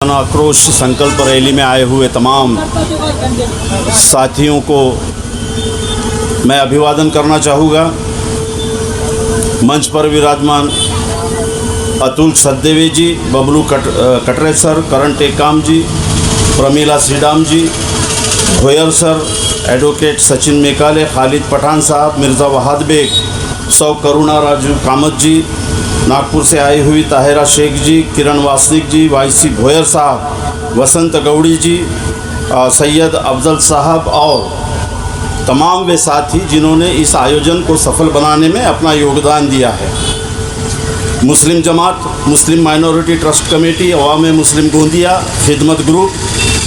आक्रोश संकल्प रैली में आए हुए तमाम साथियों को मैं अभिवादन करना चाहूँगा। मंच पर विराजमान Atul सचदेवे ji, Bablu Katre sir, Karan Tekam ji, Pramila Sidam ji, Goyal sir, advocate Sachin Mekale, Khalid Pathan Sahab, Mirza वहाद bag, सौ करुणा राजू कामत जी, नागपुर से आई हुई ताहिरा शेख जी, किरण वासनिक जी, वाईसी भोयर साहब, वसंत गौड़ी जी, सैयद अफजल साहब और तमाम वे साथी जिन्होंने इस आयोजन को सफल बनाने में अपना योगदान दिया है। मुस्लिम जमात, मुस्लिम माइनॉरिटी ट्रस्ट कमेटी, अवाम मुस्लिम गोंदिया, खिदमत ग्रुप,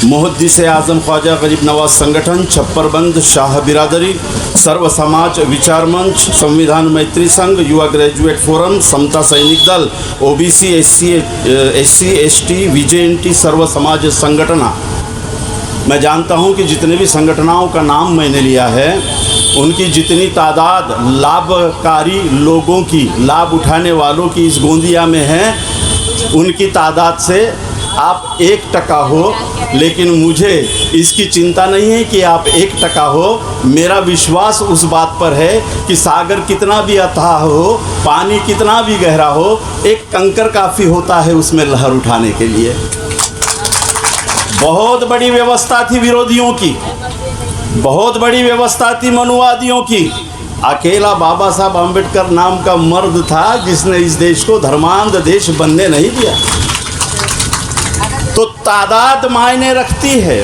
मुहद्दिस आज़म ख्वाजा गरीब नवाज संगठन, छप्परबंद शाह बिरादरी, सर्व समाज विचार मंच, संविधान मैत्री संघ, युवा ग्रेजुएट फोरम, समता सैनिक दल, ओबीसी एससी एसटी VJNT सर्व समाज संगठना। मैं जानता हूं कि जितने भी संगठनाओं का नाम मैंने लिया है उनकी जितनी तादाद लाभकारी लोगों की, लाभ उठाने वालों की इस गोंदिया में है, उनकी तादाद से आप 1% हो। लेकिन मुझे इसकी चिंता नहीं है कि आप 1% हो। मेरा विश्वास उस बात पर है कि सागर कितना भी अथाह हो, पानी कितना भी गहरा हो, एक कंकर काफ़ी होता है उसमें लहर उठाने के लिए। बहुत बड़ी व्यवस्था थी विरोधियों की, बहुत बड़ी व्यवस्था थी मनुवादियों की। अकेला बाबा साहब अम्बेडकर नाम का मर्द था जिसने इस देश को धर्मांध देश बनने नहीं दिया। तो तादाद मायने रखती है,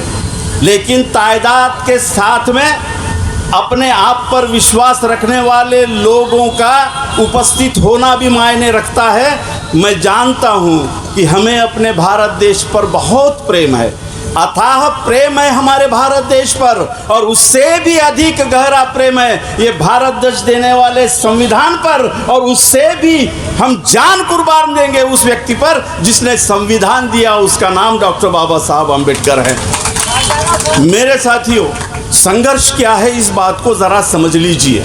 लेकिन तादाद के साथ में अपने आप पर विश्वास रखने वाले लोगों का उपस्थित होना भी मायने रखता है। मैं जानता हूं कि हमें अपने भारत देश पर बहुत प्रेम है, अथाह प्रेम है हमारे भारत देश पर, और उससे भी अधिक गहरा प्रेम है ये भारत देश देने वाले संविधान पर, और उससे भी हम जान कुर्बान देंगे उस व्यक्ति पर जिसने संविधान दिया, उसका नाम डॉक्टर बाबा साहब अम्बेडकर है। मेरे साथियों, संघर्ष क्या है इस बात को जरा समझ लीजिए।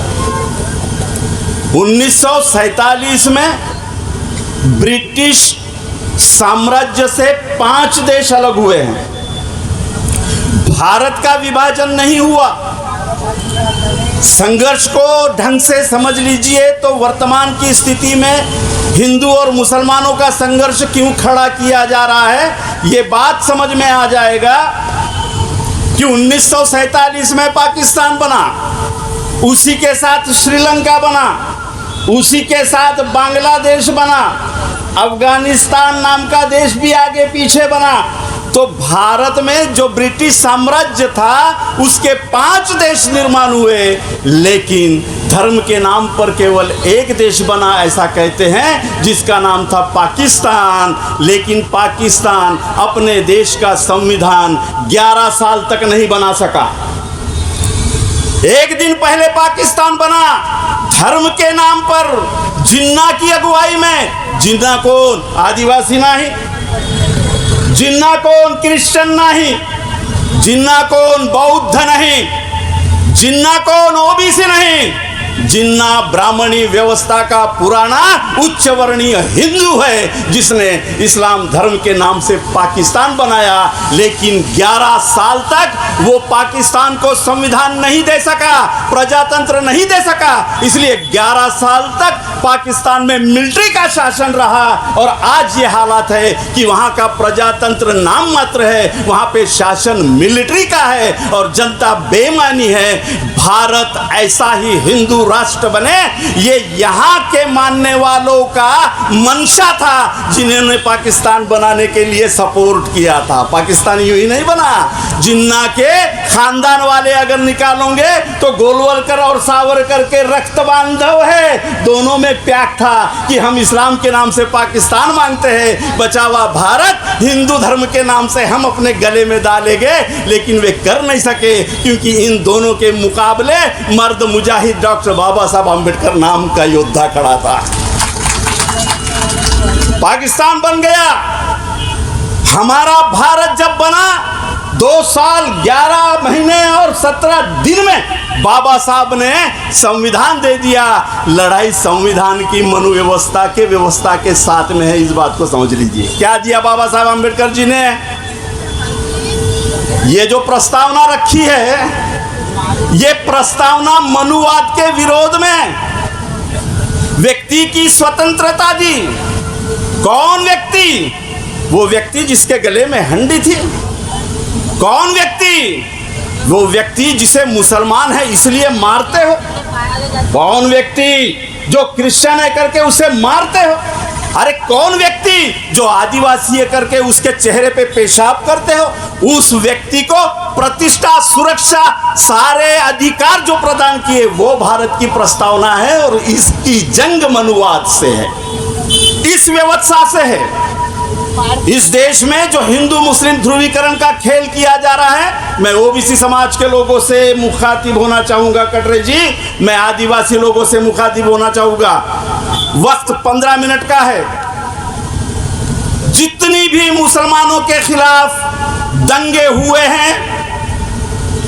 1947 में ब्रिटिश साम्राज्य से 5 देश अलग हुए हैं। भारत का विभाजन नहीं हुआ। संघर्ष को ढंग से समझ लीजिए तो वर्तमान की स्थिति में हिंदू और मुसलमानों का संघर्ष क्यों खड़ा किया जा रहा है ये बात समझ में आ जाएगा कि 1947 में पाकिस्तान बना, उसी के साथ श्रीलंका बना, उसी के साथ बांग्लादेश बना, अफगानिस्तान नाम का देश भी आगे पीछे बना। तो भारत में जो ब्रिटिश साम्राज्य था उसके 5 देश निर्माण हुए, लेकिन धर्म के नाम पर केवल एक देश बना, ऐसा कहते हैं, जिसका नाम था पाकिस्तान। लेकिन पाकिस्तान अपने देश का संविधान 11 साल तक नहीं बना सका। एक दिन पहले पाकिस्तान बना धर्म के नाम पर, जिन्ना की अगुवाई में। जिन्ना कौन? आदिवासी नहीं, जिन्ना कौन? क्रिश्चियन नहीं, जिन्ना कौन? बौद्ध नहीं, जिन्ना कौन? ओबीसी नहीं, जिन्ना ब्राह्मणी व्यवस्था का पुराना उच्च वर्णीय हिंदू है जिसने इस्लाम धर्म के नाम से पाकिस्तान बनाया। लेकिन 11 साल तक वो पाकिस्तान को संविधान नहीं दे सका, प्रजातंत्र नहीं दे सका, इसलिए 11 साल तक पाकिस्तान में मिलिट्री का शासन रहा। और आज ये हालत है कि वहाँ का प्रजातंत्र नाम मात्र है, वहाँ पे शासन मिलिट्री का है और जनता बेईमानी है। भारत ऐसा ही हिंदू राष्ट्र बने, ये यहाँ के मानने वालों का मंशा था जिन्होंने पाकिस्तान बनाने के लिए सपोर्ट किया था। पाकिस्तान यूं ही नहीं बना। जिन्ना के खानदान वाले अगर निकालोगे तो गोलवलकर और सावरकर के रक्त बांधव है, दोनों में प्यार था कि हम इस्लाम के नाम से पाकिस्तान मांगते हैं, बचा हुआ भारत हिंदू धर्म के नाम से हम अपने गले में डालेंगे। लेकिन वे कर नहीं सके क्योंकि इन दोनों के मुकाबले मर्द मुजाहिद डॉक्टर बाबा साहब अम्बेडकर नाम का योद्धा खड़ा था। पाकिस्तान बन गया। हमारा भारत जब बना 2 साल 11 महीने और 17 दिन में बाबा साहब ने संविधान दे दिया। लड़ाई संविधान की मनुव्यवस्था के व्यवस्था के साथ में है, इस बात को समझ लीजिए। क्या दिया बाबा साहब आम्बेडकर जी ने? ये जो प्रस्तावना रखी है, ये प्रस्तावना मनुवाद के विरोध में, व्यक्ति की स्वतंत्रता दी। कौन व्यक्ति? वो व्यक्ति जिसके गले में हंडी थी। कौन व्यक्ति? वो व्यक्ति जिसे मुसलमान है इसलिए मारते हो। कौन व्यक्ति जो क्रिश्चियन है करके उसे मारते हो? अरे कौन व्यक्ति जो आदिवासी है करके उसके चेहरे पे पेशाब करते हो? उस व्यक्ति को प्रतिष्ठा, सुरक्षा, सारे अधिकार जो प्रदान किए वो भारत की प्रस्तावना है। और इसकी जंग मनुवाद से है, इस व्यवस्था से है। इस देश में जो हिंदू मुस्लिम ध्रुवीकरण का खेल किया जा रहा है, मैं ओबीसी समाज के लोगों से मुखातिब होना चाहूंगा कटरे जी, मैं आदिवासी लोगों से मुखातिब होना चाहूंगा। वक्त 15 मिनट का है। जितनी भी मुसलमानों के खिलाफ दंगे हुए हैं,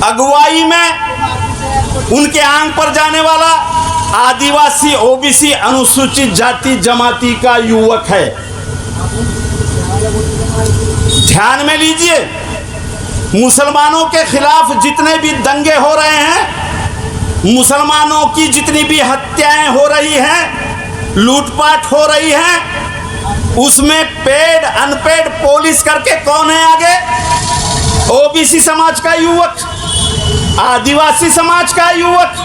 अगुवाई में उनके आंग पर जाने वाला आदिवासी, ओबीसी, अनुसूचित जाति जमाती का युवक है। ध्यान में लीजिए, मुसलमानों के खिलाफ जितने भी दंगे हो रहे हैं, मुसलमानों की जितनी भी हत्याएं हो रही हैं, लूटपाट हो रही हैं, उसमें पेड अनपेड पुलिस करके कौन है आगे? ओबीसी समाज का युवक, आदिवासी समाज का युवक,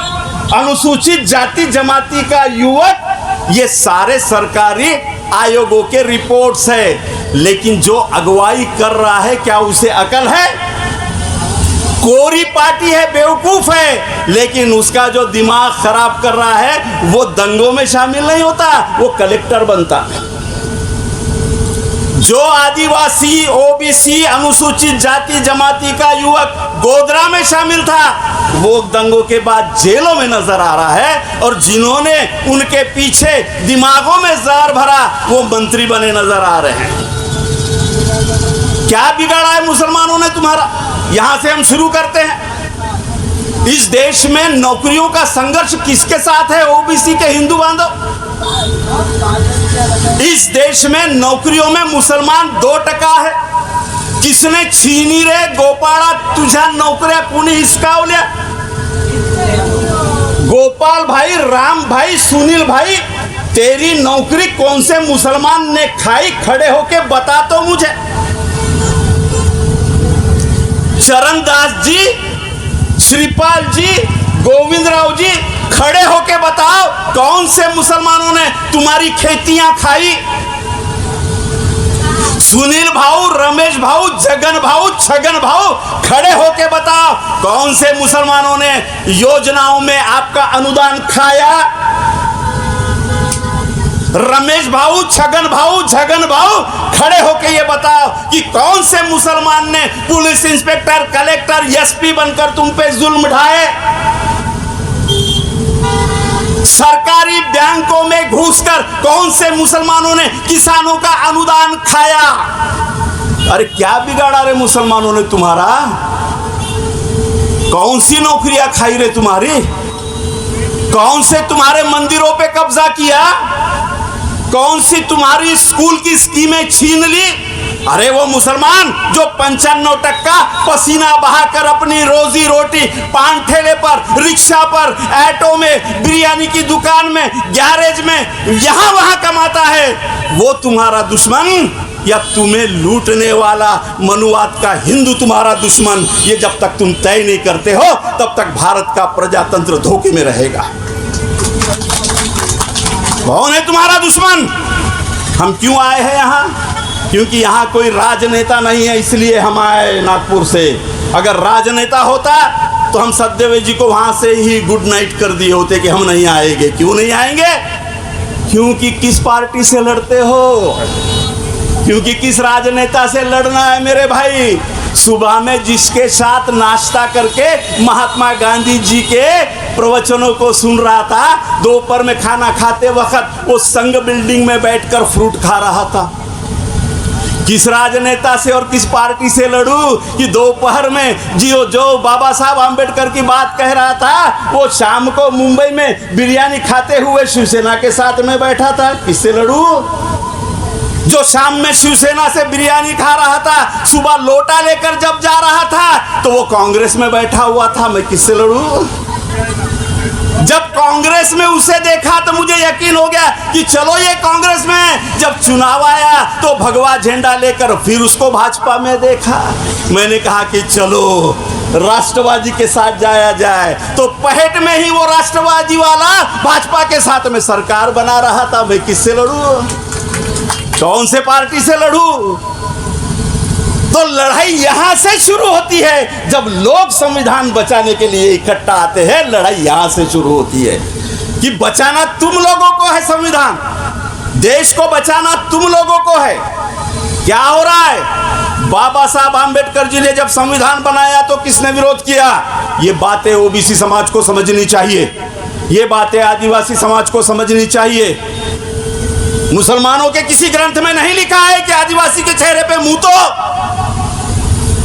अनुसूचित जाति जमाती का युवक। ये सारे सरकारी आयोगों के रिपोर्ट्स है। लेकिन जो अगुवाई कर रहा है, क्या उसे अकल है? कोरी पार्टी है, बेवकूफ है, लेकिन उसका जो दिमाग खराब कर रहा है वो दंगों में शामिल नहीं होता, वो कलेक्टर बनता। जो आदिवासी, ओबीसी, अनुसूचित जाति जमाती का युवक गोधरा में शामिल था, वो दंगों के बाद जेलों में नजर आ रहा है। और जिन्होंने उनके पीछे दिमागों में जहर भरा, वो मंत्री बने नजर आ रहे हैं। क्या बिगाड़ा है मुसलमानों ने तुम्हारा? यहां से हम शुरू करते हैं। इस देश में नौकरियों का संघर्ष किसके साथ है? ओबीसी के हिंदू बांधव। इस देश में नौकरियों में मुसलमान 2% है। किसने छीनी रे गोपाळा तुझ्या नौकऱ्या कुणी हिसकावल्या? गोपाल भाई, राम भाई, सुनील भाई, तेरी नौकरी कौन से मुसलमान ने खाई? खड़े होके बता तो मुझे। चरणदास जी, श्रीपाल जी, गोविंदराव जी, खड़े होके बताओ कौन से मुसलमानों ने तुम्हारी खेतियां खाई? सुनील भाऊ, रमेश भाऊ, जगन भाऊ, छगन भाऊ, खड़े होके बताओ कौन से मुसलमानों ने योजनाओं में आपका अनुदान खाया? रमेश भाऊ, छगन भाऊ, जगन भाऊ, खड़े होके ये बताओ कि कौन से मुसलमान ने पुलिस इंस्पेक्टर, कलेक्टर, एसपी बनकर तुम पे जुल्म ढाए? सरकारी बैंकों में घुसकर कौन से मुसलमानों ने किसानों का अनुदान खाया? अरे क्या बिगाड़ा रे मुसलमानों ने तुम्हारा? कौन सी नौकरियां खाई रे तुम्हारी? कौन से तुम्हारे मंदिरों पे कब्जा किया? कौन सी तुम्हारी स्कूल की स्कीमें छीन ली? अरे वो मुसलमान जो 95% पसीना बहाकर अपनी रोजी रोटी पान ठेले पर, रिक्शा पर, ऑटो में, बिरयानी की दुकान में, गैरेज में, यहां वहां कमाता है, वो तुम्हारा दुश्मन या तुम्हें लूटने वाला मनुवाद का हिंदू तुम्हारा दुश्मन? ये जब तक तुम तय नहीं करते हो तब तक भारत का प्रजातंत्र धोखे में रहेगा। कौन है तुम्हारा दुश्मन? हम क्यों आए हैं यहाँ? क्योंकि यहाँ कोई राजनेता नहीं है, इसलिए हम आए नागपुर से। अगर राजनेता होता तो हम सचदेव जी को वहाँ से ही गुड नाइट कर दिए होते कि हम नहीं आएंगे। क्यों नहीं आएंगे? क्योंकि किस पार्टी से लड़ते हो, क्योंकि किस राजनेता से लड़ना है मेरे भाई। सुबह में जिसके साथ नाश्ता करके महात्मा गांधी जी के प्रवचनों को सुन रहा था, दोपहर में खाना खाते वक्त वो संघ बिल्डिंग में बैठकर फ्रूट खा रहा था। किस राजनेता से और किस पार्टी से लड़ूं कि दोपहर में जो बाबा साहब आम्बेडकर की बात कह रहा था वो शाम को मुंबई में बिरयानी खाते हुए शिवसेना के साथ में बैठा था। किससे लड़ूं? जो शाम में शिवसेना से बिरयानी खा रहा था, सुबह लोटा लेकर जब जा रहा था तो वो कांग्रेस में बैठा हुआ था। मैं किससे लड़ूं? जब कांग्रेस में उसे देखा तो मुझे यकीन हो गया कि चलो ये कांग्रेस में। जब चुनाव आया तो भगवा झंडा लेकर फिर उसको भाजपा में देखा। मैंने कहा कि चलो राष्ट्रवादी के साथ जाया जाए, तो पहट में ही वो राष्ट्रवादी वाला भाजपा के साथ में सरकार बना रहा था। मैं किससे लड़ूं? कौन से पार्टी से लड़ूं? तो लड़ाई यहां से शुरू होती है। जब लोग संविधान बचाने के लिए इकट्ठा आते हैं, लड़ाई यहां से शुरू होती है कि बचाना तुम लोगों को है। संविधान, देश को बचाना तुम लोगों को है। क्या हो रहा है? बाबा साहब आम्बेडकर जी ने जब संविधान बनाया तो किसने विरोध किया? ये बातें ओबीसी समाज को समझनी चाहिए, ये बातें आदिवासी समाज को समझनी चाहिए। मुसलमानों के किसी ग्रंथ में नहीं लिखा है कि आदिवासी के चेहरे पे मुंह तो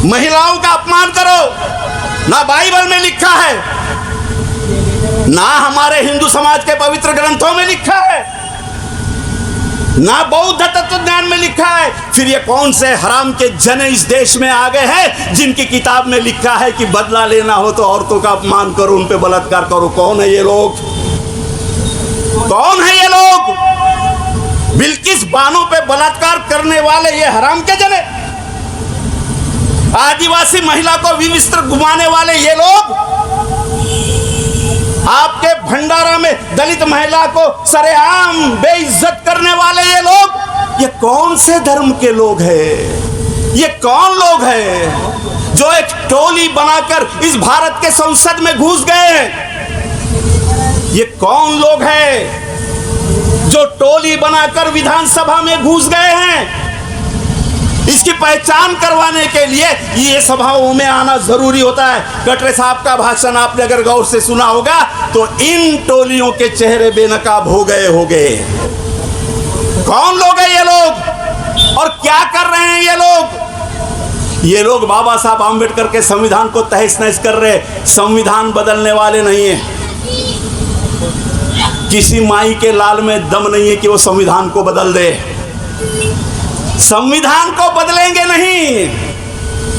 महिलाओं का अपमान करो। ना बाइबल में लिखा है, ना हमारे हिंदू समाज के पवित्र ग्रंथों में लिखा है, ना बौद्ध तत्वज्ञान में लिखा है। फिर ये कौन से हराम के जन इस देश में आ गए हैं जिनकी किताब में लिखा है कि बदला लेना हो तो औरतों का अपमान करो, उन पे बलात्कार करो? कौन है ये लोग? कौन है ये लोग? बिल्किस बानो पे बलात्कार करने वाले ये हराम के जने, आदिवासी महिला को विवस्त्र घुमाने वाले ये लोग, आपके भंडारा में दलित महिला को सरेआम बेइज्जत करने वाले ये लोग, ये कौन से धर्म के लोग हैं? ये कौन लोग हैं जो एक टोली बनाकर इस भारत के संसद में घुस गए हैं? ये कौन लोग हैं जो टोली बनाकर विधानसभा में घुस गए हैं? इसकी पहचान करवाने के लिए ये सभाओं में आना जरूरी होता है। कटरे साहब का भाषण आपने अगर गौर से सुना होगा तो इन टोलियों के चेहरे बेनकाब हो गए। कौन लोग हैं ये लोग और क्या कर रहे हैं ये लोग? ये लोग बाबा साहब आम्बेडकर के संविधान को तहस नहस कर रहे। संविधान बदलने वाले नहीं है। किसी माई के लाल में दम नहीं है कि वो संविधान को बदल दे। संविधान को बदलेंगे नहीं,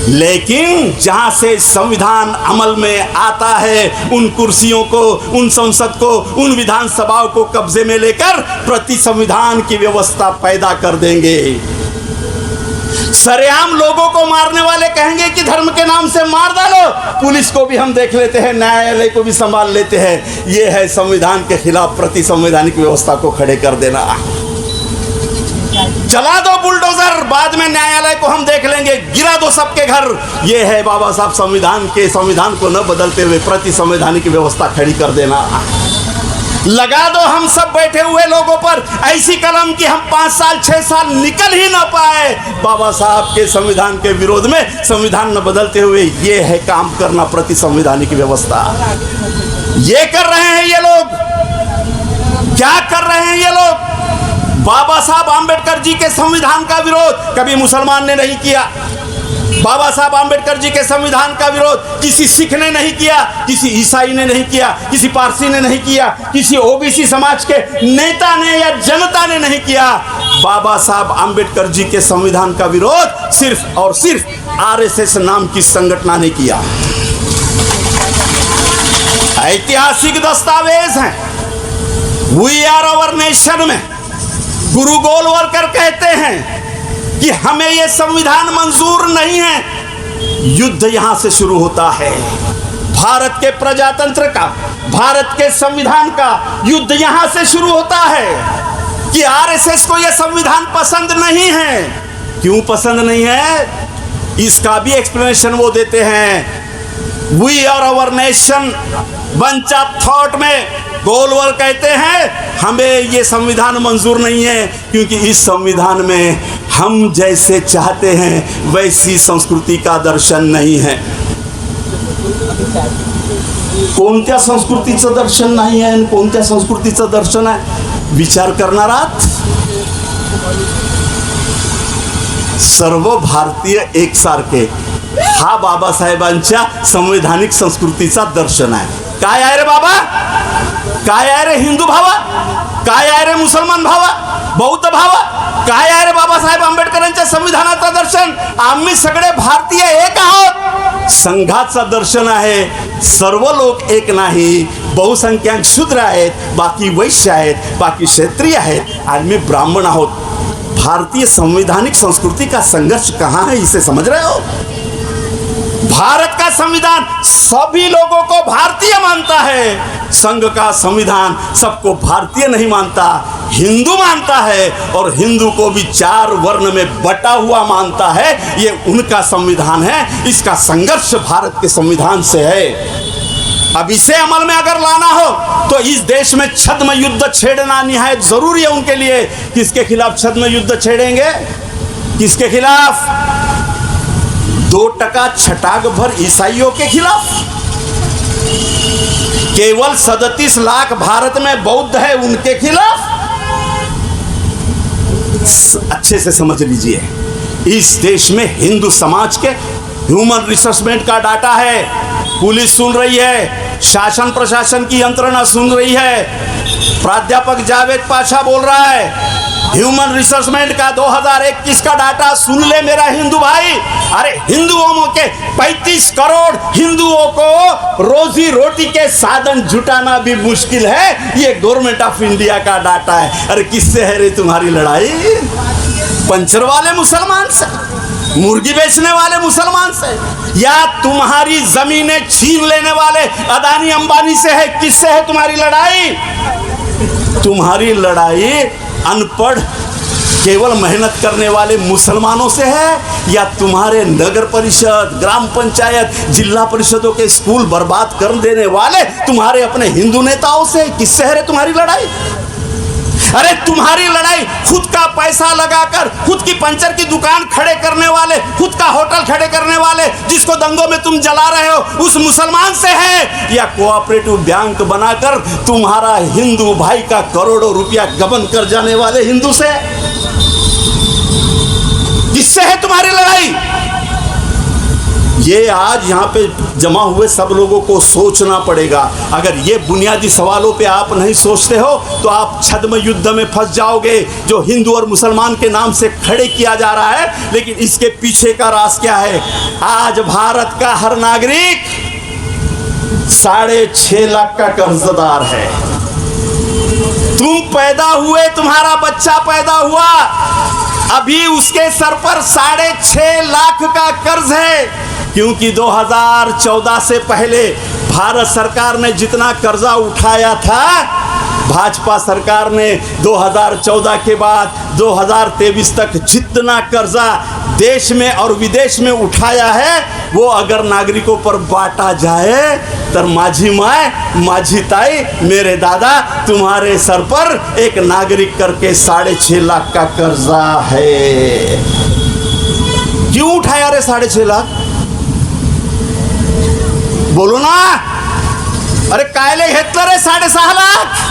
लेकिन जहां से संविधान अमल में आता है उन कुर्सियों को, उन संसद को, उन विधानसभाओं को कब्जे में लेकर प्रति संविधान की व्यवस्था पैदा कर देंगे। सरेआम लोगों को मारने वाले कहेंगे कि धर्म के नाम से मार डालो, पुलिस को भी हम देख लेते हैं, न्यायालय को भी संभाल लेते हैं। यह है संविधान के खिलाफ प्रति संवैधानिक व्यवस्था को खड़े कर देना। चला दो बुलडोजर, बाद में न्यायालय को हम देख लेंगे, गिरा दो सबके घर। ये है बाबा साहब संविधान को न बदलते हुए प्रति संवैधानिक व्यवस्था खड़ी कर देना। लगा दो हम सब बैठे हुए लोगों पर ऐसी कलम कि हम 5 साल 6 साल निकल ही ना पाए बाबा साहब के संविधान के विरोध में। संविधान न बदलते हुए ये है काम करना प्रति संवैधानिक व्यवस्था। ये कर रहे हैं ये लोग। क्या कर रहे हैं ये लोग? बाबा साहब आम्बेडकर जी के संविधान का विरोध कभी मुसलमान ने नहीं किया। बाबा साहब आम्बेडकर जी के संविधान का विरोध किसी सिख ने नहीं किया, किसी ईसाई ने नहीं किया, किसी पारसी ने नहीं किया, किसी ओबीसी समाज के नेता ने या जनता ने नहीं किया। बाबा साहब आम्बेडकर जी के संविधान का विरोध सिर्फ और सिर्फ आरएसएस नाम की संगठन ने किया। ऐतिहासिक दस्तावेज हैं। वी आर आवर नेशन में गुरु गोलवलकर कहते हैं कि हमें यह संविधान मंजूर नहीं है। युद्ध यहां से शुरू होता है। भारत के प्रजातंत्र का, भारत के संविधान का युद्ध यहां से शुरू होता है कि आरएसएस को यह संविधान पसंद नहीं है। क्यों पसंद नहीं है, इसका भी एक्सप्लेनेशन वो देते हैं। We are our nation bunch of thought में गोलवल कहते हैं हमें ये संविधान मंजूर नहीं है क्योंकि इस संविधान में हम जैसे चाहते हैं वैसी संस्कृति का दर्शन नहीं है। कोणत्या संस्कृतीचं दर्शन नाही आहे, कोणत्या संस्कृतीचं दर्शन आहे, विचार करणारात सर्व भारतीय एकसारखे, हा बाबासाहेबांच्या संवैधानिक संस्कृतीचा दर्शन आहे. काय आहे रे बाबा, काय आहे रे हिंदू भावा, काय आहे रे मुसलमान भावा, बौद्ध भावा, काय आहे रे बाबासाहेब आंबेडकरांच्या संविधानाचं दर्शन. आम्ही सगळे भारतीय एक आहोत. संघाचं दर्शन आहे. सर्व लोक एक नाही, बहुसंख्याक शूद्र आहेत, बाकी वैश्य आहेत, बाकी क्षत्रिय आहेत, आम्ही ब्राह्मण आहोत. भारतीय संवैधानिक संस्कृति का संघर्ष कहाँ है, इसे समझ रहे हो. भारत का संविधान सभी लोगों को भारतीय मानता है. संघ का संविधान सबको भारतीय नहीं मानता, हिंदू मानता है, और हिंदू को भी 4 वर्ण में बटा हुआ मानता है. ये उनका संविधान है. इसका संघर्ष भारत के संविधान से है. अब इसे अमल में अगर लाना हो तो इस देश में छद्म युद्ध छेड़ना निहायत जरूरी है उनके लिए. किसके खिलाफ छद्म युद्ध छेड़ेंगे, किसके खिलाफ? 2% छटाक भर ईसाइयों के खिलाफ. केवल 37 लाख भारत में बौद्ध है, उनके खिलाफ. अच्छे से समझ लीजिए, इस देश में हिंदू समाज के ह्यूमन रिसोर्समेंट का डाटा है. पुलिस सुन रही है, शासन प्रशासन की यंत्रणा सुन रही है. प्राध्यापक जावेद पाशा बोल रहा है, ह्यूमन रिसोर्समेंट का 2021 का डाटा सुन ले मेरा हिंदू भाई. अरे हिंदुओं के 35 करोड़ हिंदुओं को रोजी रोटी के साधन जुटाना भी मुश्किल है. ये गवर्नमेंट ऑफ इंडिया का डाटा है. अरे किससे है रे तुम्हारी लड़ाई? पंचर वाले मुसलमान से, मुर्गी बेचने वाले मुसलमान से, या तुम्हारी जमीनें छीन लेने वाले अदानी अंबानी से है? किससे है तुम्हारी लड़ाई? तुम्हारी लड़ाई अनपढ़ केवल मेहनत करने वाले मुसलमानों से है, या तुम्हारे नगर परिषद, ग्राम पंचायत, जिला परिषदों के स्कूल बर्बाद कर देने वाले तुम्हारे अपने हिंदू नेताओं से? किससे है रे तुम्हारी लड़ाई? अरे तुम्हारी लड़ाई खुद का पैसा लगाकर खुद की पंचर की दुकान खड़े करने वाले, खुद का होटल खड़े करने वाले, जिसको दंगों में तुम जला रहे हो, उस मुसलमान से है, या कोऑपरेटिव बैंक बनाकर तुम्हारा हिंदू भाई का करोड़ों रुपया गबन कर जाने वाले हिंदू से? किससे है तुम्हारी लड़ाई? ये आज यहाँ पे जमा हुए सब लोगों को सोचना पड़ेगा. अगर ये बुनियादी सवालों पे आप नहीं सोचते हो तो आप छद्म युद्ध में फंस जाओगे, जो हिंदू और मुसलमान के नाम से खड़े किया जा रहा है. लेकिन इसके पीछे का राज क्या है? आज भारत का हर नागरिक 6.5 लाख का कर्जदार है. तुम पैदा हुए, तुम्हारा बच्चा पैदा हुआ, अभी उसके सर पर 6.5 लाख का कर्ज है. क्योंकि 2014 से पहले भारत सरकार ने जितना कर्जा उठाया था, भाजपा सरकार ने 2014 के बाद 2023 तक जितना कर्जा देश में और विदेश में उठाया है, वो अगर नागरिकों पर बांटा जाए तो माझी माए, माझी ताई, मेरे दादा, तुम्हारे सर पर एक नागरिक करके 6.5 लाख का कर्जा है. क्यों उठाया रे 6.5 लाख? बोलो ना. अरे कायले घेतलं रे 6.5 लाख?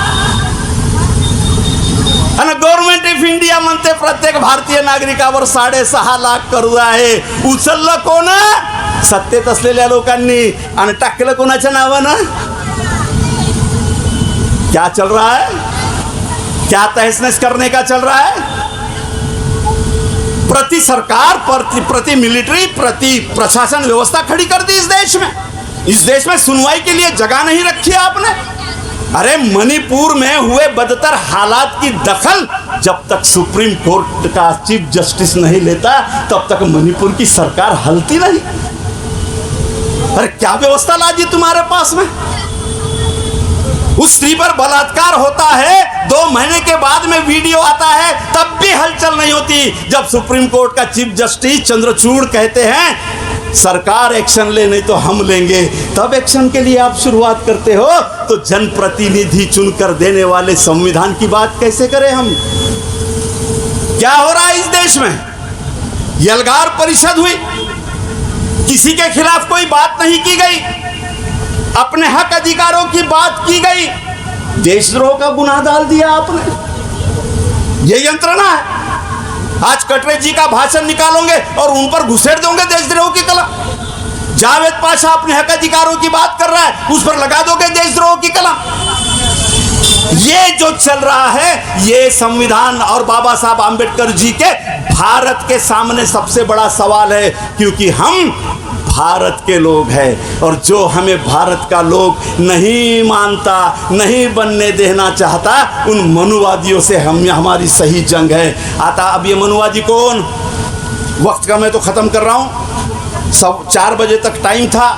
आणि गव्हर्नमेंट ऑफ इंडिया म्हणते प्रत्येक भारतीय नागरिकावर 6.5 लाख कर्ज आहे. उचललं कोण? सत्तेत असलेल्या लोकांनी. आणि टाकलं कोणाच्या नावानं? क्या चल रहा है? क्या तहस-नहस करने का चल रहा है? प्रति सरकार, प्रति मिलिट्री, प्रति प्रशासन व्यवस्था खड़ी कर दी इस देश में. इस देश में सुनवाई के लिए जगह नहीं रखी है आपने. अरे मणिपुर में हुए बदतर हालात की दखल जब तक सुप्रीम कोर्ट का चीफ जस्टिस नहीं लेता, तब तक मणिपुर की सरकार हलती नहीं. अरे क्या व्यवस्था ला दी तुम्हारे पास में? उस स्त्री पर बलात्कार होता है, 2 महीने के बाद में वीडियो आता है, तब भी हलचल नहीं होती. जब सुप्रीम कोर्ट का चीफ जस्टिस चंद्रचूड़ कहते हैं सरकार एक्शन ले, नहीं तो हम लेंगे, तब एक्शन के लिए आप शुरुआत करते हो. तो जनप्रतिनिधि चुनकर देने वाले संविधान की बात कैसे करें हम? क्या हो रहा है इस देश में? यलगार परिषद हुई, किसी के खिलाफ कोई बात नहीं की गई, अपने हक अधिकारों की बात की गई, देशद्रोह का गुनाह डाल दिया आपने. ये यंत्रणा है. आज कटरे जी का भाषण निकालोगे और उन पर घुसेड़ दोगे देशद्रोह की कलम। जावेद पाशा अपने हक अधिकारों की बात कर रहा है, उस पर लगा दोगे देशद्रोह की कलम। ये जो चल रहा है ये संविधान और बाबा साहब आंबेडकर जी के भारत के सामने सबसे बड़ा सवाल है, क्योंकि हम भारत के लोग हैं और जो हमें भारत का लोग नहीं मानता, नहीं बनने देना चाहता, उन मनुवादियों से हमारी सही जंग है। आता अब ये मनुवादी कौन? वक्त का मैं तो ख़त्म कर रहा हूँ। 4 बजे तक टाइम था,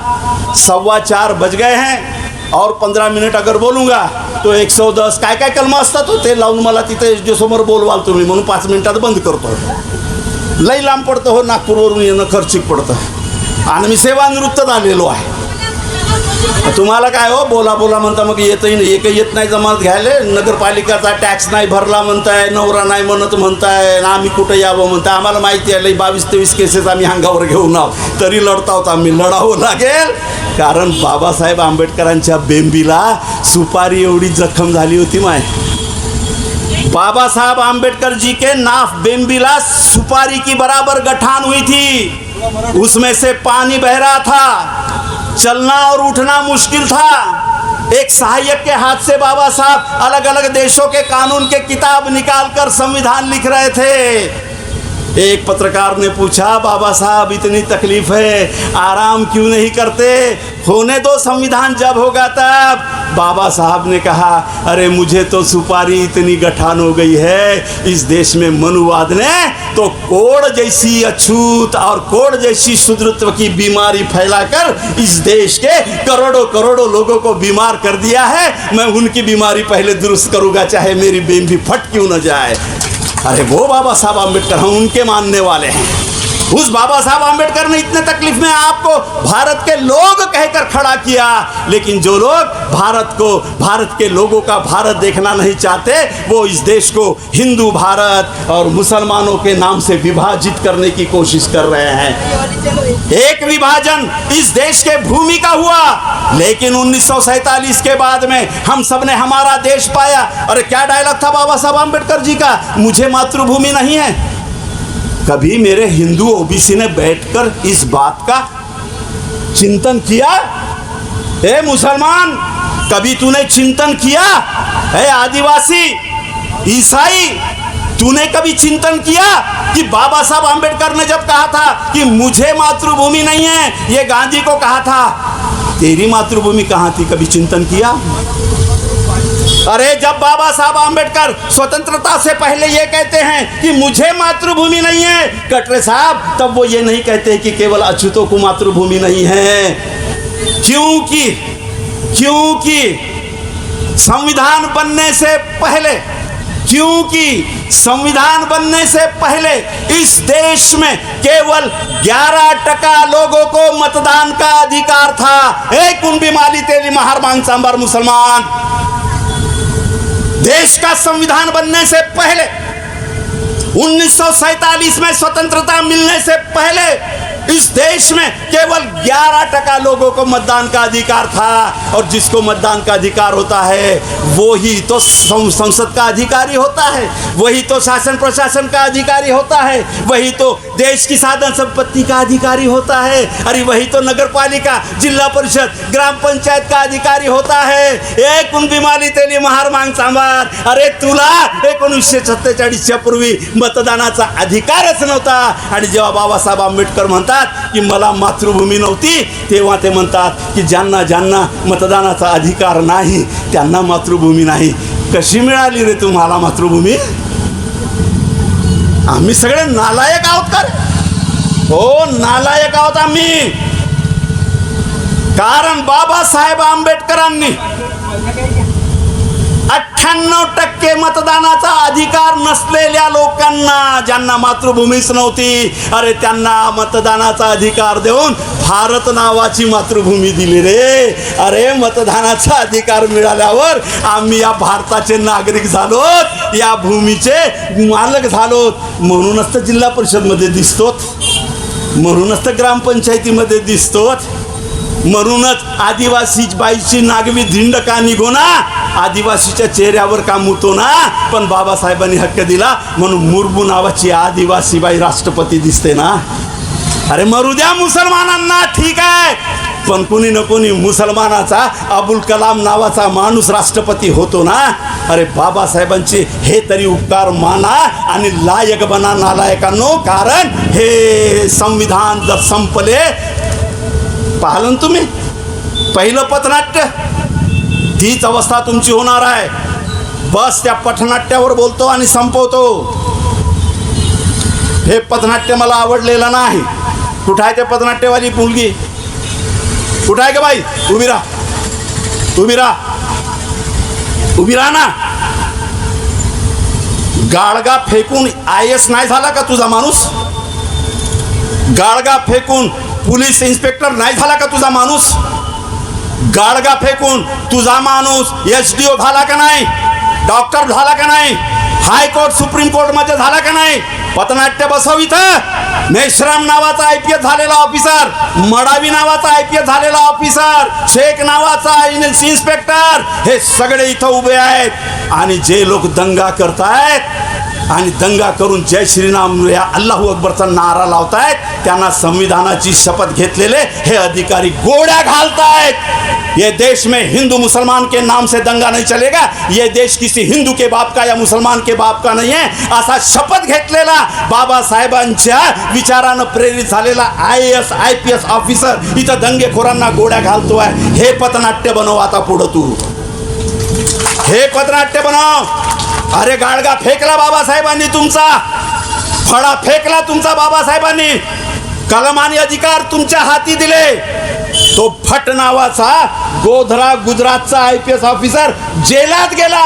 4:15 बज गए हैं और 15 मिनिट अगर बोलूँगा तो 110 काय काय कलमा असतात ते लावून मला तिथे जो समोर बोलवाल तुम्ही, म्हणून 5 मिनिटात बंद करतो। लई लांब पडतं हो, नागपूरवरून येणं खर्चिक पडतं आणि मी सेवानिवृत्त आलेलो आहे। तुम्हाला काय हो बोला बोला म्हणता, मग येतही नाही, एकही येत नाही जमानत घ्यायला, नगरपालिकाचा टॅक्स नाही भरला म्हणताय, नवरा नाही म्हणत म्हणताय, आम्ही कुठं यावं म्हणताय। आम्हाला माहिती आहे 22-23 केसेस आम्ही अंगावर घेऊन आहोत, तरी लढता होता आम्ही, लढावं लागेल, कारण बाबासाहेब आंबेडकरांच्या बेंबीला सुपारी एवढी जखम झाली होती माय। बाबा साहब आंबेडकर जी के नाफ बेंबीला सुपारी की बराबर गठान हुई थी, उसमें से पानी बह रहा था, चलना और उठना मुश्किल था। एक सहायक के हाथ से बाबा साहब अलग अलग देशों के कानून के किताब निकालकर संविधान लिख रहे थे। एक पत्रकार ने पूछा, बाबा साहब इतनी तकलीफ है, आराम क्यों नहीं करते, होने दो संविधान जब होगा तब। बाबा साहब ने कहा, अरे मुझे तो सुपारी इतनी गठान हो गई है इस देश में मनुवाद ने तो कोढ़ जैसी अछूत और कोढ़ जैसी शुद्रत्व की बीमारी फैलाकर इस देश के करोड़ों करोड़ों लोगों को बीमार कर दिया है। मैं उनकी बीमारी पहले दुरुस्त करूँगा, चाहे मेरी बेंबी फट क्यों न जाए। अरे वो बाबा साहब आंबेडकर, हम उनके मानने वाले हैं। उस बाबा साहब आंबेडकर ने इतने तकलीफ में आपको भारत के लोग कहकर खड़ा किया, लेकिन जो लोग भारत को, भारत के लोगों का भारत देखना नहीं चाहते, वो इस देश को हिंदू भारत और मुसलमानों के नाम से विभाजित करने की कोशिश कर रहे हैं। एक विभाजन इस देश के भूमि का हुआ, लेकिन 1947 के बाद में हम सब ने हमारा देश पाया। अरे क्या डायलॉग था बाबा साहब आंबेडकर जी का, मुझे मातृभूमि नहीं है। कभी मेरे हिंदू ओबीसी ने बैठकर इस बात का चिंतन किया? ए मुसलमान, कभी तूने चिंतन किया? ए आदिवासी, ईसाई, तूने कभी चिंतन किया कि बाबा साहब आंबेडकर ने जब कहा था कि मुझे मातृभूमि नहीं है, ये गांधी को कहा था, तेरी मातृभूमि कहाँ थी? कभी चिंतन किया? अरे जब बाबा साहब आंबेडकर स्वतंत्रता से पहले ये कहते हैं कि मुझे मातृभूमि नहीं है, कटरे साहब, तब वो ये नहीं कहते कि केवल अछूतों को मातृभूमि नहीं है। क्योंकि संविधान बनने से पहले इस देश में केवल 11% लोगों को मतदान का अधिकार था। एक कुंभी माली तेली महार मांग सांबार मुसलमान, देश का संविधान बनने से पहले 1947 में स्वतंत्रता मिलने से पहले इस देश में केवल 11% लोगों को मतदान का अधिकार था, और जिसको मतदान का अधिकार होता है वो ही तो संसद का अधिकारी होता है, वही तो शासन प्रशासन का अधिकारी होता है, वही तो देश की साधन संपत्ति का अधिकारी होता है, अरे वही तो नगर पालिका, जिला परिषद, ग्राम पंचायत का अधिकारी होता है। एक कुणबी माली तेली महार मांग सांबार, अरे तुला 1947च्या पूर्वी मतदानाचा अधिकारच नव्हता, आणि जेव्हा बाबासाहेब आंबेडकर म्हणतात की मला मातृभूमी नव्हती, तेव्हा ते म्हणतात की ज्यांना ज्यांना मतदानाचा अधिकार नाही त्यांना मातृभूमी नाही। कशी मिळाली रे तुम्हाला मातृभूमी? आम्ही सगळे नालायक आहोत का? हो, नालायक आहोत आम्ही, कारण बाबासाहेब आंबेडकरांनी 98% मतदानाचा अधिकार नसलेल्या लोकांना, ज्यांना मातृभूमीच नव्हती, अरे त्यांना मतदानाचा अधिकार देऊन भारत नावाची मातृभूमी दिली रे। अरे मतदानाचा अधिकार मिळाल्यावर आम्ही या भारताचे नागरिक झालो, या भूमीचे मालक झालो, म्हणूनच तर जिल्हा परिषदमध्ये दिसतोत, म्हणूनच तर ग्रामपंचायतीमध्ये दिसतोत। म्हणूनच आदिवासी बाईची नागवी धिंड का निघो ना, आदिवासीच्या चेहऱ्यावर का मुतो ना, पण बाबासाहेबांनी हक्क दिला म्हणून मुर्मू नावाची आदिवासी बाई राष्ट्रपती दिसते ना. अरे मरू द्या मुसलमानांना, ठीक आहे, पण कोणी न कोणी मुसलमानाचा अबुल कलाम नावाचा माणूस राष्ट्रपती होतो ना. अरे बाबासाहेबांचे हे तरी उपकार माना आणि लायक बना नालायकांनो, कारण हे संविधान जर संपले, पाहिलं ना तुम्ही पहिलं पथनाट्य, तीच अवस्था तुमची होणार आहे. बस त्या पथनाट्यावर बोलतो आणि संपवतो. हे पथनाट्य मला आवडलेलं नाही. कुठं आहे ते पथनाट्यवाली मुलगी, कुठं आहे का बाई? उभी राहा, उभी राहा, उभी राहा ना. गाळगा फेकून IAS नाही झाला का तुझा माणूस? गाळगा फेकून पोलीस इन्स्पेक्टर नाही झाला का तुझा माणूस? गाळगा फेकून तुझा माणूस SDO झाला का नाही? डॉक्टर झाला का नाही? हायकोर्ट सुप्रीम कोर्ट मध्ये झाला का नाही? पथनाट्य बसव इथं. मेश्राम नावाचा IPS झालेला ऑफिसर, मडावी नावाचा IPS झालेला ऑफिसर, शेख नावाचा इन्स्पेक्टर, हे सगळे इथं उभे आहेत. आणि जे लोक दंगा करतायत आणि दंगा करून जय श्रीराम या अल्लाहू अकबरचा नारा लावतायत, त्यांना संविधानाची शपथ घेतलेले हे अधिकारी गोळ्या घालतायत. ये देश में हिंदू मुसलमान के नाम से दंगा नहीं चलेगा, ये देश किसी हिंदू के बाप का या मुसलमान के बाप का नहीं है, असा शपथ घेतलेला बाबासाहेबांच्या विचारानं प्रेरित झालेला IAS IPS ऑफिसर इथं दंगेखोरांना गोळ्या घालतोय. हे पथनाट्य बनव आता पुढं तू, हे पथनाट्य बनव. अरे गाळगा फेकला बाबासाहेबांनी तुमचा, फळा फेकला तुमचा बाबासाहेबांनी, कलम आणि अधिकार तुमच्या हाती दिले. तो भट नावाचा गोधरा गुजरातचा IPS ऑफिसर जेलात गेला,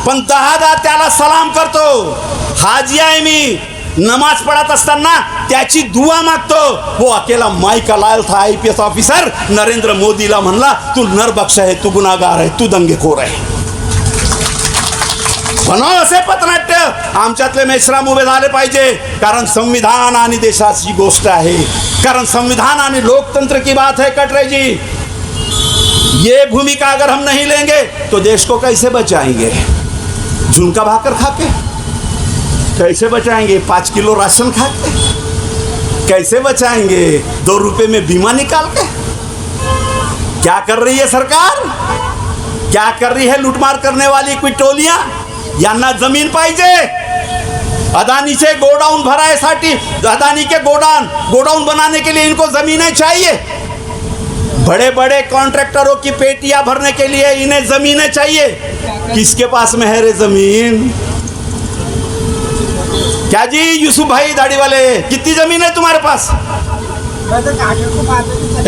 पण 10 त्याला सलाम करतो. हाजी आहे मी, नमाज पढ़त असताना त्याची दुआ मागतो. वो अकेला माइका लायल था IPS ऑफिसर, नरेंद्र मोदीला म्हणला तू नरबक्ष आहे, तू गुन्हागार आहे, तू दंगेखोर आहे. बनव असे पथनाट्य. आमच्यातले मेश्राम उभे झाले पाहिजे, कारण संविधान आणि देशाची गोष्ट आहे, कारण संविधान आणि लोकतंत्र की बात है कटरे जी. ये भूमिका अगर हम नहीं लेंगे तो देश को कैसे बचाएंगे? झुनका भाकर खा के कैसे बचाएंगे? 5 किलो राशन खा के कैसे बचाएंगे? 2 रुपए में बीमा निकाल के? क्या कर रही है सरकार? क्या कर रही है लूटमार करने वाली कोई टोलियां? यांना जमीन पाहिजे. अदानीचे गोडाउन भरायसाठी, अदानी के गोडाउन बनाने के लिए इनको जमीनें चाहिए. बड़े बड़े कॉन्ट्रैक्टरों की पेटियां भरने के लिए इन्हें जमीनें चाहिए. किसके पास में है रे जमीन? क्या जी यूसुफ भाई दाढ़ी वाले, कितनी जमीन है तुम्हारे पास?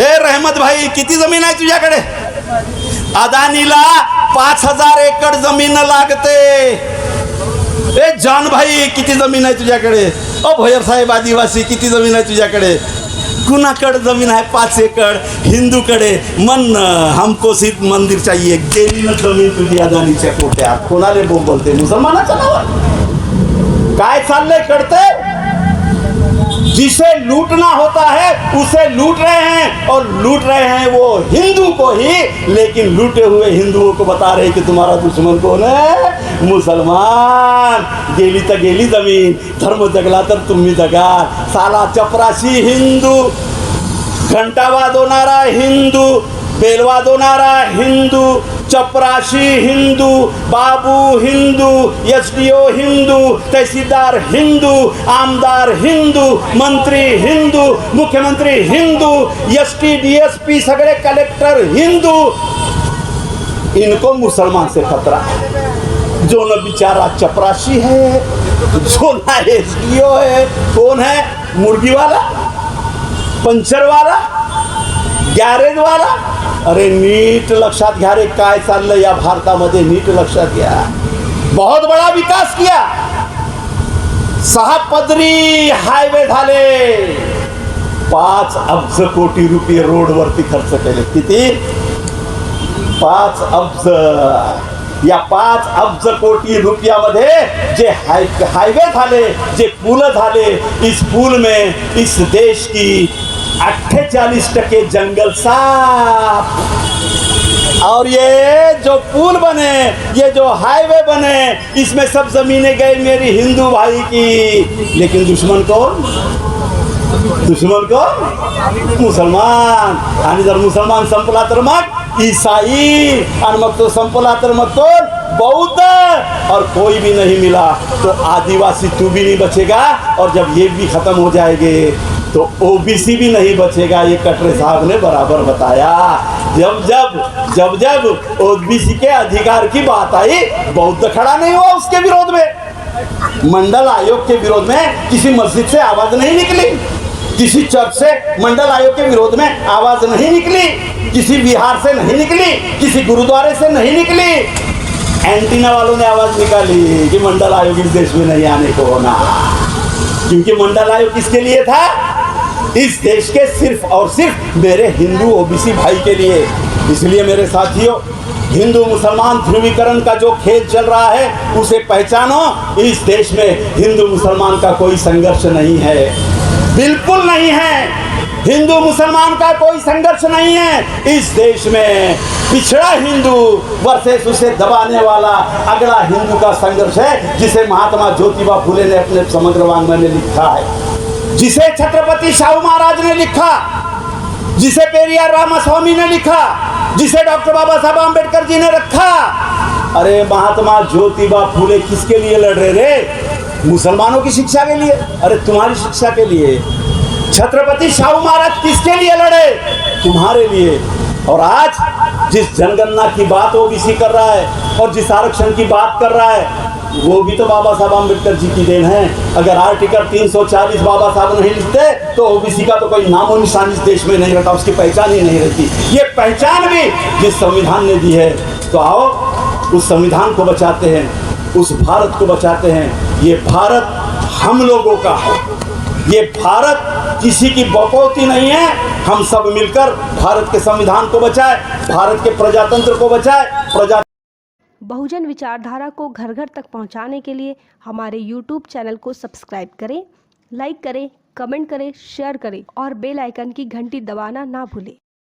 ए रहमत भाई, किती जमीन आहे तुझ्याकडे? अदानीला 5000 एकड़ जमीन लागते. ए जान भाई, किती जमीन आहे तुझ्याकडे? ओ भैर साहेब आदिवासी, किती जमीन आहे तुझ्याकडे? कुणाकडे जमीन आहे? 5 एकड़. हिंदूकडे मन हमको सिर्फ मंदिर चाहिए. गेली ना जमीन तुझी अदानीच्या कोट्यात. कोणाले बोलते? मुसलमानाच्या नावात काय चाललंय कळते? जिसे लूटना होता है उसे लूट रहे हैं, और लूट रहे हैं वो हिंदू को ही. लेकिन लूटे हुए हिंदुओं को बता रहे कि तुम्हारा दुश्मन कौन है? मुसलमान. गेली तर गेली जमीन, धर्म जगला तर तुम्ही जगा. साला चपराशी हिंदू, घंटा वाजवणारा हिंदू, बेल वाजवणारा हिंदू, चपराशी हिंदू, बाबू हिंदू, SDO हिंदू, तहसीलदार हिंदू, आमदार हिंदू, मंत्री हिंदू, मुख्यमंत्री हिंदू, ST DSP सगळे कलेक्टर हिंदू. इनको मुसलमान से खतरा है. जो न बेचारा चपराशी है, जो ना SDO है, कौन है? मुर्गी वाला, पंचर वाला, गॅरेज वाला. अरे नीट लक्षात घ्या रे, काय चाललंय या भारतामध्ये, नीट लक्षात घ्या. बहुत बड़ा विकास किया. 6 पदरी हायवे झाले. 5 अब्ज कोटी रुपये रोडवरती खर्च केले. किती? 5 अब्ज. या 5 अब्ज कोटी रुपयामध्ये जे हायवे झाले, जे पुल झाले, इस पुल में इस देश की 48% जंगल साफ। और ये जो पुल बने, ये जो हाईवे बने, इसमें सब जमीनें गई मेरी हिंदू भाई की। लेकिन दुश्मन कौन? दुश्मन कौन? मुसलमान। आणि जर मुसलमान संपला तर मग ईसाई, और मग तो संपला तर मग तो बौद्ध, और कोई भी नहीं मिला तो आदिवासी तू भी नहीं बचेगा। और जब ये भी खत्म हो जाएंगे तो ओबीसी भी नहीं बचेगा। ये कटरे साहब ने बराबर बताया। जब जब ओबीसी के अधिकार की बात आई, बौद्ध खड़ा नहीं हुआ उसके विरोध में। मंडल आयोग के विरोध में किसी मस्जिद से आवाज नहीं निकली, किसी चर्च से मंडल आयोग के विरोध में आवाज नहीं निकली, किसी बिहार से नहीं निकली, किसी गुरुद्वारे से नहीं निकली। एंटीना वालों ने आवाज निकाली कि मंडल आयोग इस देश में नहीं आने को होना। क्योंकि मंडल आयोग किसके लिए था? इस देश के सिर्फ और सिर्फ मेरे हिंदू ओबीसी भाई के लिए। इसलिए मेरे साथियों, हिंदू मुसलमान ध्रुवीकरण का जो खेल चल रहा है उसे पहचानो। इस देश में हिंदू मुसलमान का कोई संघर्ष नहीं है, बिल्कुल नहीं है। हिंदू मुसलमान का कोई संघर्ष नहीं है। इस देश में पिछड़ा हिंदू वर्सेस उसे दबाने वाला अगला हिंदू का संघर्ष है, जिसे महात्मा ज्योतिबा फुले ने अपने समग्र वाङ्मय में लिखा है, जिसे छत्रपति शाहू महाराज ने लिखा, जिसे पेरियार रामास्वामी ने लिखा, जिसे डॉक्टर बाबा साहब आम्बेडकर जी ने रखा। अरे महात्मा ज्योतिबा फुले किसके लिए लड़ रहे रे? मुसलमानों की शिक्षा के लिए। अरे तुम्हारी शिक्षा के लिए। छत्रपति शाहू महाराज किसके लिए लड़े? तुम्हारे लिए। और आज जिस जनगणना की बात ओबीसी कर रहा है और जिस आरक्षण की बात कर रहा है, वो भी तो बाबा साहब आम्बेडकर जी की देन है। अगर आर्टिकल 340 बाबा साहब नहीं लिखते तो ओबीसी का तो कोई नामो निशान इस देश में नहीं रहता, उसकी पहचान ही नहीं रहती। ये पहचान भी जिस संविधान ने दी है। तो आओ उस संविधान को बचाते हैं, उस भारत को बचाते हैं। ये भारत हम लोगों का है, ये भारत किसी की बकौती नहीं है। हम सब मिलकर भारत के संविधान को बचाए, भारत के प्रजातंत्र को बचाए। बहुजन विचारधारा को घर घर तक पहुंचाने के लिए हमारे YouTube चैनल को सब्सक्राइब करें, लाइक करें, कमेंट करें, शेयर करें और बेल आइकन की घंटी दबाना ना भूलें।